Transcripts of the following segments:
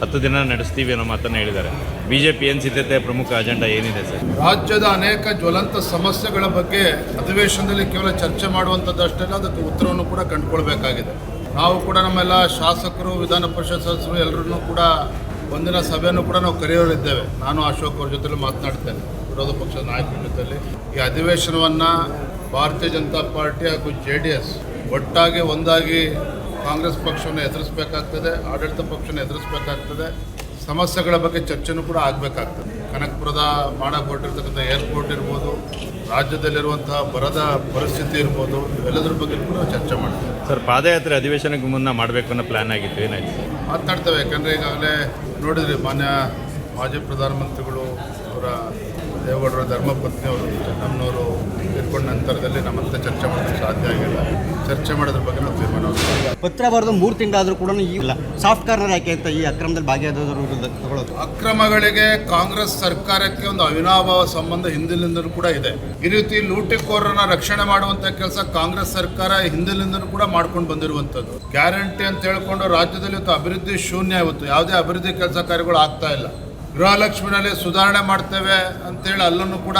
10 ದಿನ ನಡೆಸ್ತೀವಿ ಅನ್ನೋ ಮಾತನ್ನು ಹೇಳಿದ್ದಾರೆ. ಬಿಜೆಪಿ ಏನು ಸಿದ್ಧತೆ, ಪ್ರಮುಖ ಅಜೆಂಡಾ ಏನಿದೆ ಸರ್? ರಾಜ್ಯದ ಅನೇಕ ಜ್ವಲಂತ ಸಮಸ್ಯೆಗಳ ಬಗ್ಗೆ ಅಧಿವೇಶನದಲ್ಲಿ ಕೇವಲ ಚರ್ಚೆ ಮಾಡುವಂಥದ್ದಷ್ಟೇ ಅಲ್ಲ, ಅದಕ್ಕೆ ಉತ್ತರವನ್ನು ಕೂಡ ಕಂಡುಕೊಳ್ಬೇಕಾಗಿದೆ. ನಾವು ಕೂಡ ನಮ್ಮೆಲ್ಲ ಶಾಸಕರು, ವಿಧಾನ ಪರಿಷತ್ ಸದಸ್ಯರು ಎಲ್ಲರನ್ನೂ ಕೂಡ ಒಂದಿನ ಸಭೆಯನ್ನು ಕೂಡ ನಾವು ಕರೆಯೋರಿದ್ದೇವೆ. ನಾನು ಅಶೋಕ್ ಅವ್ರ ಜೊತೆಲಿ ಮಾತನಾಡ್ತೇನೆ, ವಿರೋಧ ಪಕ್ಷದ ನಾಯಕರ ಜೊತೆಯಲ್ಲಿ. ಈ ಅಧಿವೇಶನವನ್ನು ಭಾರತೀಯ ಜನತಾ ಪಾರ್ಟಿ ಹಾಗೂ JDS ಒಟ್ಟಾಗಿ ಒಂದಾಗಿ ಕಾಂಗ್ರೆಸ್ ಪಕ್ಷವನ್ನು ಎದುರಿಸಬೇಕಾಗ್ತದೆ, ಆಡಳಿತ ಪಕ್ಷವನ್ನು ಎದುರಿಸಬೇಕಾಗ್ತದೆ. ಸಮಸ್ಯೆಗಳ ಬಗ್ಗೆ ಚರ್ಚೆನೂ ಕೂಡ ಆಗಬೇಕಾಗ್ತದೆ. ಕನಕಪುರದ ಮಾಡಕ್ಕೆ ಹೊರಟಿರ್ತಕ್ಕಂಥ ಏರ್ಪೋರ್ಟ್ ಇರ್ಬೋದು, ರಾಜ್ಯದಲ್ಲಿರುವಂತಹ ಬರದ ಪರಿಸ್ಥಿತಿ ಇರ್ಬೋದು, ಇವೆಲ್ಲದ್ರ ಬಗ್ಗೆ ಕೂಡ ಚರ್ಚೆ ಮಾಡ್ತೀವಿ. ಸರ್, ಪಾದಯಾತ್ರೆ ಅಧಿವೇಶನಕ್ಕೆ ಮುನ್ನ ಮಾಡಬೇಕು ಅನ್ನೋ ಪ್ಲ್ಯಾನ್ ಆಗಿತ್ತು, ಏನಾಯ್ತು? ಮಾತನಾಡ್ತೇವೆ. ಯಾಕಂದರೆ ಈಗಾಗಲೇ ನೋಡಿದ್ರಿ, ಮಾನ್ಯ ಮಾಜಿ ಪ್ರಧಾನಮಂತ್ರಿಗಳು ಅವರ ದೇವೇಗೌಡರ ಧರ್ಮಪತ್ನಿಯವರು ನಮ್ಮನವರು ತೀರ್ಕೊಂಡ ನಂತರದಲ್ಲಿ ನಮ್ಮಂತೆ ಚರ್ಚೆ ಮಾಡೋಕ್ಕೆ ಸಾಧ್ಯ ಆಗಿಲ್ಲ. ಚರ್ಚೆ ಮಾಡೋದ್ರ ಬಗ್ಗೆ ನಾವು ತೀರ್ಮಾನ ಪತ್ರ ಬರೆದು 3 ತಿಂಗಳಾದರೂ ಕೂಡ ಇಲ್ಲ ಸಾಫ್ಟ್ ಕಾರ್ನರ್ ಯಾಕೆ ಅಂತ ಈ ಅಕ್ರಮದಲ್ಲಿ ಭಾಗಿಯಾದವರು ತಗೊಳ್ಳೋದು. ಅಕ್ರಮಗಳಿಗೆ ಕಾಂಗ್ರೆಸ್ ಸರ್ಕಾರಕ್ಕೆ ಒಂದು ಅವಿನಾಭಾವ ಸಂಬಂಧ ಹಿಂದಿನಿಂದಲೂ ಕೂಡ ಇದೆ. ಈ ರೀತಿ ಲೂಟಿಕೋರರನ್ನ ರಕ್ಷಣೆ ಮಾಡುವಂಥ ಕೆಲಸ ಕಾಂಗ್ರೆಸ್ ಸರ್ಕಾರ ಹಿಂದಿನಿಂದಲೂ ಕೂಡ ಮಾಡ್ಕೊಂಡು ಬಂದಿರುವಂಥದ್ದು. ಗ್ಯಾರಂಟಿ ಅಂತ ಹೇಳ್ಕೊಂಡು ರಾಜ್ಯದಲ್ಲಿ ಇವತ್ತು ಅಭಿವೃದ್ಧಿ ಶೂನ್ಯ. ಇವತ್ತು ಯಾವುದೇ ಅಭಿವೃದ್ಧಿ ಕೆಲಸ ಕಾರ್ಯಗಳು ಆಗ್ತಾ ಇಲ್ಲ. ಗೃಹಲಕ್ಷ್ಮಿನಲ್ಲಿ ಸುಧಾರಣೆ ಮಾಡ್ತೇವೆ ಅಂತೇಳಿ ಅಲ್ಲೂ ಕೂಡ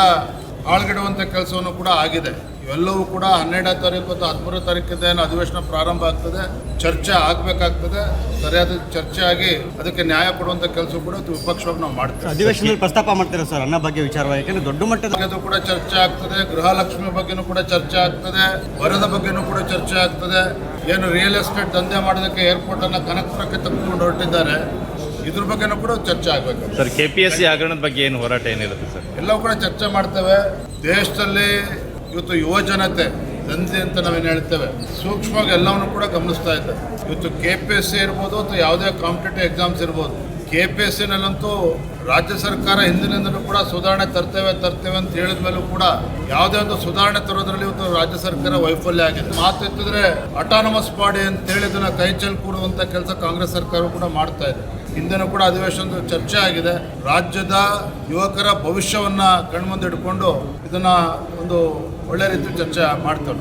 ಹಾಳ್ಗೆಡುವಂಥ ಕೆಲಸವನ್ನು ಕೂಡ ಆಗಿದೆ. ಇವೆಲ್ಲವೂ ಕೂಡ 12ನೇ ತಾರೀಕು ಅಥವಾ 13ನೇ ತಾರೀಕಿಂದ ಅಧಿವೇಶನ ಪ್ರಾರಂಭ ಆಗ್ತದೆ. ಚರ್ಚೆ ಆಗಬೇಕಾಗ್ತದೆ. ಸರಿಯಾದ ಚರ್ಚೆ ಆಗಿ ಅದಕ್ಕೆ ನ್ಯಾಯ ಕೊಡುವಂಥ ಕೆಲಸ ಕೂಡ ವಿಪಕ್ಷವಾಗಿ ನಾವು ಮಾಡ್ತೇವೆ. ಅಧಿವೇಶನದಲ್ಲಿ ಪ್ರಸ್ತಾಪ ಮಾಡ್ತೀರಾ ಸರ್ ಅನ್ನ ಬಗ್ಗೆ ವಿಚಾರವಾಗಿ? ಯಾಕಂದರೆ ದೊಡ್ಡ ಮಟ್ಟದ ಕೂಡ ಚರ್ಚೆ ಆಗ್ತದೆ. ಗೃಹಲಕ್ಷ್ಮಿ ಬಗ್ಗೆನೂ ಕೂಡ ಚರ್ಚೆ ಆಗ್ತದೆ. ವರದ ಬಗ್ಗೆನೂ ಕೂಡ ಚರ್ಚೆ ಆಗ್ತದೆ. ಏನು ರಿಯಲ್ ಎಸ್ಟೇಟ್ ದಂಧೆ ಮಾಡೋದಕ್ಕೆ ಏರ್ಪೋರ್ಟನ್ನು ಕನಕಪುರಕ್ಕೆ ತೆಗೆದುಕೊಂಡು ಹೊರಟಿದ್ದಾರೆ, ಇದ್ರ ಬಗ್ಗೆನೂ ಕೂಡ ಚರ್ಚೆ ಆಗಬೇಕು. ಸರ್, KPSC ಹಗರಣದ ಬಗ್ಗೆ ಏನು ಹೋರಾಟ ಏನಿರುತ್ತೆ ಸರ್? ಎಲ್ಲವೂ ಕೂಡ ಚರ್ಚೆ ಮಾಡ್ತೇವೆ. ದೇಶದಲ್ಲಿ ಇವತ್ತು ಯುವ ಜನತೆ ದಂಧೆ ಅಂತ ನಾವೇನು ಹೇಳ್ತೇವೆ, ಸೂಕ್ಷ್ಮವಾಗಿ ಎಲ್ಲವನ್ನೂ ಕೂಡ ಗಮನಿಸ್ತಾ ಇದ್ದಾರೆ. ಇವತ್ತು KPSC ಇರ್ಬೋದು ಅಥವಾ ಯಾವುದೇ ಕಾಂಪಿಟೇಟಿವ್ ಎಕ್ಸಾಮ್ಸ್ ಇರ್ಬೋದು, KPSCನಲ್ಲಂತೂ ರಾಜ್ಯ ಸರ್ಕಾರ ಹಿಂದಿನಿಂದಲೂ ಕೂಡ ಸುಧಾರಣೆ ತರ್ತೇವೆ ಅಂತ ಹೇಳಿದ ಮೇಲೂ ಕೂಡ ಯಾವುದೇ ಒಂದು ಸುಧಾರಣೆ ತರೋದ್ರಲ್ಲಿ ಇವತ್ತು ರಾಜ್ಯ ಸರ್ಕಾರ ವೈಫಲ್ಯ ಆಗಿದೆ. ಮಾತು ಎತ್ತಿದ್ರೆ ಅಟಾನಮಸ್ ಬಾಡಿ ಅಂತ ಹೇಳಿದನ್ನ ಕೈ ಚೆಲ್ಲಿ ಕೂಡುವಂಥ ಕೆಲಸ ಕಾಂಗ್ರೆಸ್ ಸರ್ಕಾರ ಕೂಡ ಮಾಡ್ತಾ ಇದೆ. ಹಿಂದೆನೂ ಕೂಡ ಅಧಿವೇಶನದ ಚರ್ಚೆ ಆಗಿದೆ. ರಾಜ್ಯದ ಯುವಕರ ಭವಿಷ್ಯವನ್ನು ಕಣ್ಮುಂದೆ ಇಟ್ಕೊಂಡು ಇದನ್ನು ಒಂದು ಒಳ್ಳೆ ರೀತಿ ಚರ್ಚೆ ಮಾಡ್ತಾರೆ.